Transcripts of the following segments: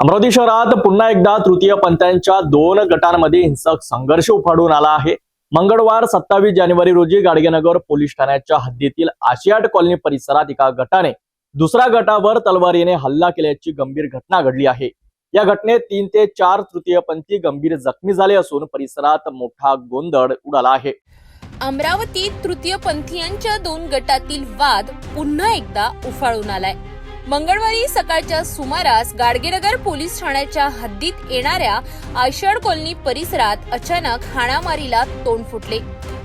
अमरावती शहरात पुन्हा एकदा तृतीयपंथीयांच्या दोन गटांमध्ये हिंसक संघर्ष उफाळून आला आहे। मंगळवार 27 जानेवारी रोजी गाडगेनगर पोलीस ठाण्याच्या हद्दीतील आशियाड कॉलनी परिसरात एका गटाने दुसऱ्या गटावर तलवारीने हल्ला केल्याची गंभीर घटना घडली आहे। या घटनेत 3 ते 4 तृतीयपंथी गंभीर जखमी झाले असून परिसरात मोठा गोंधळ उडाला आहे। अमरावतीत तृतीयपंथीयांच्या दोन गटातील वाद पुन्हा एकदा उफाळून आलाय। मंगळवारी सकाळच्या सुमारास गाडगेनगर पोलीस ठाण्याच्या हद्दीत येणाऱ्या आशियाड कॉलनी परिसरात अचानक हाणामारीला तोंड फुटले।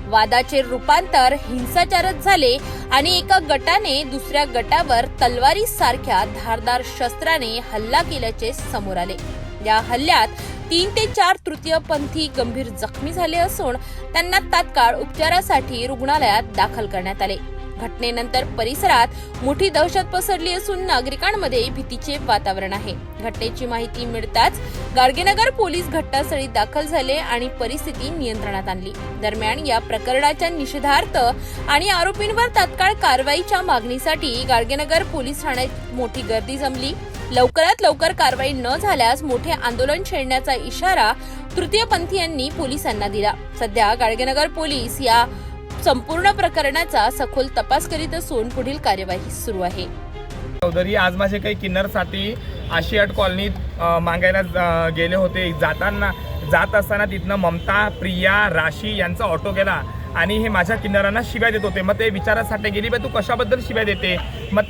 वादाचे रूपांतर हिंसाचारात झाले आणि एका गटाने दुसऱ्या गटावर तलवारी सारख्या धारदार शस्त्राने हल्ला केल्याचे समोर आले। या हल्ल्यात 3 ते 4 तृतीयपंथी गंभीर जखमी झाले असून त्यांना तात्काळ उपचारासाठी रुग्णालयात दाखल करण्यात आले। घटनेनंतर परिसरात मोठी दहशत पसरली असून नागरिकांमध्ये भीतीचे वातावरण आहे। घटनेची माहिती मिळताच गाडगेनगर पोलीस घटनास्थळी दाखल झाले आणि परिस्थिती नियंत्रणात आणली। दरम्यान या प्रकरणाच्या निषेधार्थ आणि आरोपींवर तात्काळ कारवाईच्या मागणीसाठी गाडगेनगर पोलीस ठाण्यात मोठी गर्दी जमली। लवकरात लवकर कारवाई न झाल्यास मोठे आंदोलन छेडण्याचा इशारा तृतीयपंथीयांनी पोलिसांना दिला। सध्या गाडगेनगर पोलीस या संपूर्ण प्रकरणाचा सखोल तपास करीत असून पुढील कार्यवाही सुरू आहे। चौधरी आज माझे काही किन्नरसाठी आशियाड कॉलनीत मागायला गेले होते। जात असताना तिथनं ममता, प्रिया, राशी यांचा ऑटो गेला आणि हे माझ्या किन्नरांना शिव्या देत होते। मग ते विचारासाठी गेली, तू कशाबद्दल शिव्या देते? मग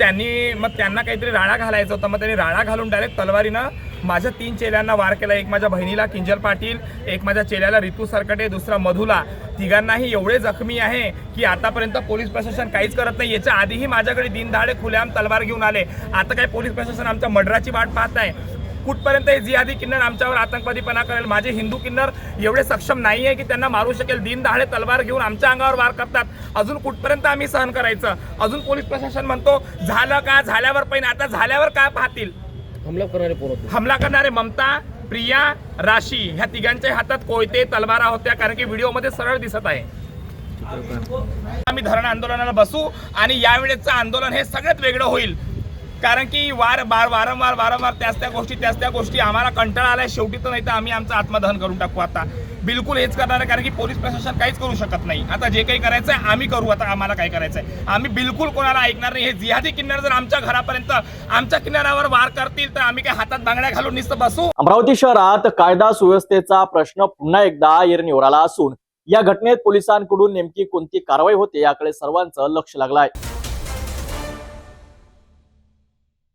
त्यांना काहीतरी राडा घालायचा होता। मग त्यांनी राडा घालून डायरेक्ट तलवारीनं माझ्या 3 चेल्यांना वार केला। एक माझ्या बहिणीला किंजल पाटील, एक माझ्या चेल्याला रितू सरकटे, दुसरा मधुला। तिघांनाही एवढे जखमी आहे की आतापर्यंत पोलीस प्रशासन काहीच करत नाही। याच्या आधीही माझ्याकडे दिनदहाडे खुलेआम तलवार घेऊन आले। आता काय पोलीस प्रशासन आमच्या मर्डराची वाट पाहत आहे? कुठपर्यंत हे जिहादी किन्नर आमच्यावर आतंकवादीपणा करेल? माझे हिंदू किन्नर एवढे सक्षम नाही आहे की त्यांना मारू शकेल। दिनदहाडे तलवार घेऊन आमच्या अंगावर वार करतात। अजून कुठपर्यंत आम्ही सहन करायचं? अजून पोलीस प्रशासन म्हणतो झालं का, झाल्यावर पण आता झाल्यावर काय पाहतील? हमला करणारे ममता, प्रिया, राशी ह्या तिघांच्या हातात कोयते, तलवारा होत्या। कारण की व्हिडिओमध्ये सरळ दिसत आहे। आम्ही धरण आंदोलनाला बसू आणि यावेळेचं आंदोलन हे सगळ्यात वेगळं होईल। कारण की वारंवार त्याच त्या गोष्टी आम्हाला कंटाळा आलाय। शेवटी तर नाही तर आम्ही आमचं आत्मदहन करून टाकू। आता बिलकुल हेच करणार आहे, कारण की पोलीस प्रशासन काहीच करू शकत नाही। आता जे काही करायचं आहे आम्ही करू। आता आम्हाला काय करायचं आहे आम्ही बिलकुल कोणाला ऐकणार नाही। हे जिहादी किन्नर जर आमच्या घरापर्यंत आमच्या किनाऱ्यावर वार करतील तर आम्ही काय हातात बांगड्या घालून नुसतं बसू? अमरावती शहरात कायदा सुव्यवस्थेचा प्रश्न पुन्हा एकदा ऐरणीवर आला असून या घटनेत पोलिसांकडून नेमकी कोणती कारवाई होते याकडे सर्वांचं लक्ष लागलं आहे।